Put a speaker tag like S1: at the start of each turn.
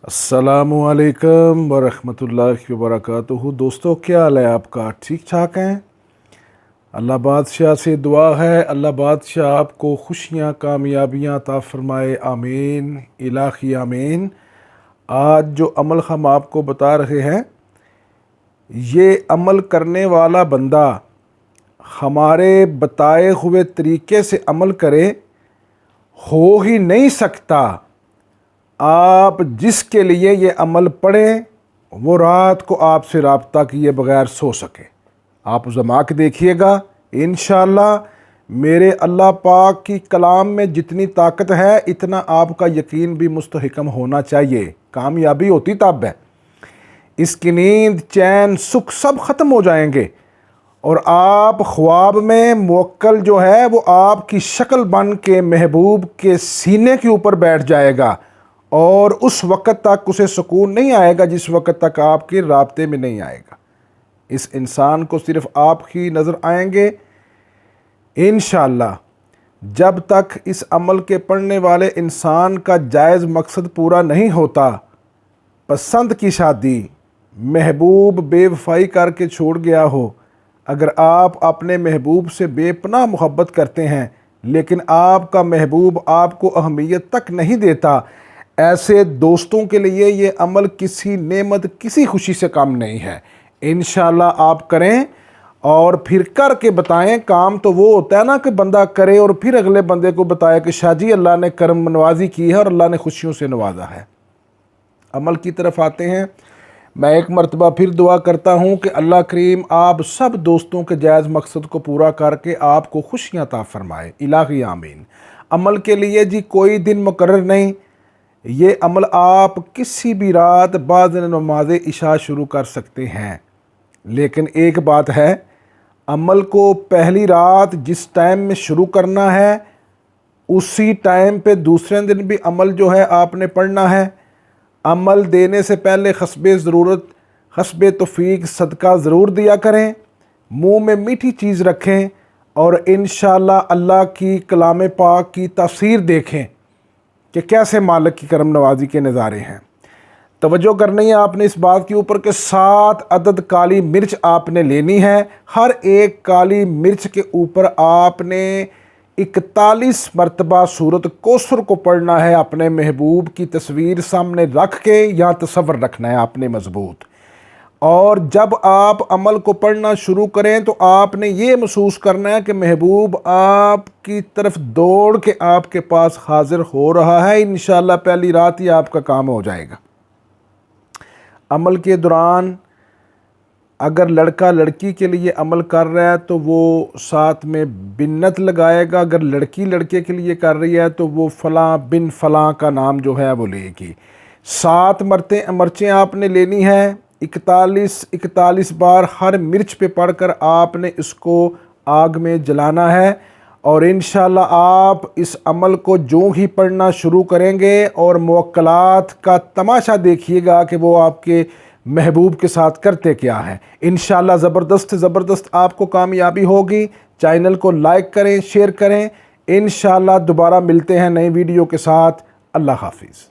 S1: अस्सलामुअलैकुम वरहमतुल्लाहि वबरकातुहू। दोस्तों, क्या हाल है आपका? ठीक ठाक हैं? अल्लाह बादशाह से दुआ है, अल्लाह बादशाह आपको खुशियाँ कामयाबियाँ अता फरमाए। आमीन इलाही आमीन। आज जो अमल हम आपको बता रहे हैं, ये अमल करने वाला बंदा हमारे बताए हुए तरीके से अमल करे, हो ही नहीं सकता आप जिसके लिए ये अमल पढ़ें वो रात को आपसे रब्ता किए बगैर सो सके। आप जमा के देखिएगा, इंशाअल्लाह मेरे अल्लाह पाक की कलाम में जितनी ताकत है इतना आपका यकीन भी मुस्तहकम होना चाहिए। कामयाबी होती तब है, इसकी नींद चैन सुख सब ख़त्म हो जाएंगे और आप ख्वाब में मुवक्किल जो है वो आपकी शक्ल बन के महबूब के सीने के ऊपर बैठ जाएगा और उस वक़्त तक उसे सुकून नहीं आएगा जिस वक़्त तक आपके राब्ते में नहीं आएगा। इस इंसान को सिर्फ़ आप ही नज़र आएंगे इंशाअल्लाह। जब तक इस अमल के पढ़ने वाले इंसान का जायज़ मकसद पूरा नहीं होता, पसंद की शादी महबूब बेवफाई करके छोड़ गया हो, अगर आप अपने महबूब से बेपनाह मोहब्बत करते हैं लेकिन आपका महबूब आपको अहमियत तक नहीं देता, ऐसे दोस्तों के लिए ये अमल किसी नेमत किसी खुशी से कम नहीं है। इंशाअल्लाह आप करें और फिर करके बताएं। काम तो वो होता है ना कि बंदा करे और फिर अगले बंदे को बताए कि शाह जी अल्लाह ने करम नवाजी की है और अल्लाह ने खुशियों से नवाजा है। अमल की तरफ आते हैं। मैं एक मरतबा फिर दुआ करता हूँ कि अल्लाह करीम आप सब दोस्तों के जायज़ मकसद को पूरा करके आपको खुशियाँ अता फरमाए। इलाही आमीन। अमल के लिए जी कोई दिन मुकर्रर नहीं, ये अमल आप किसी भी रात बाद नमाज इशा शुरू कर सकते हैं। लेकिन एक बात है, अमल को पहली रात जिस टाइम में शुरू करना है उसी टाइम पे दूसरे दिन भी अमल जो है आपने पढ़ना है। अमल देने से पहले हस्बे ज़रूरत हस्बे तौफीक सदका ज़रूर दिया करें, मुंह में मीठी चीज़ रखें और इंशाअल्लाह अल्लाह की कलाम पाक की तफसीर देखें कि कैसे मालिक की करम नवाजी के नज़ारे हैं। तवज्जो करनी है आपने इस बात के ऊपर कि 7 अदद काली मिर्च आपने लेनी है। हर एक काली मिर्च के ऊपर आपने 41 मरतबा सूरत कौसर को पढ़ना है। अपने महबूब की तस्वीर सामने रख के या तसव्वुर रखना है आपने मजबूत। और जब आप अमल को पढ़ना शुरू करें तो आपने ये महसूस करना है कि महबूब आपकी तरफ दौड़ के आपके पास हाजिर हो रहा है। इंशाअल्लाह पहली रात ही आपका काम हो जाएगा। अमल के दौरान अगर लड़का लड़की के लिए अमल कर रहा है तो वो साथ में बिन्नत लगाएगा, अगर लड़की लड़के के लिए कर रही है तो वो फ़लाँ बिन फ़लाँ का नाम जो है वो लेगी। 7 मरचें आपने लेनी है। 41 बार हर मिर्च पे पढ़कर आपने इसको आग में जलाना है और इंशाअल्लाह आप इस अमल को जो ही पढ़ना शुरू करेंगे और मुवक्कलात का तमाशा देखिएगा कि वो आपके महबूब के साथ करते क्या है। इंशाअल्लाह ज़बरदस्त आपको कामयाबी होगी। चैनल को लाइक करें, शेयर करें। इंशाअल्लाह दोबारा मिलते हैं नई वीडियो के साथ। अल्लाह हाफिज़।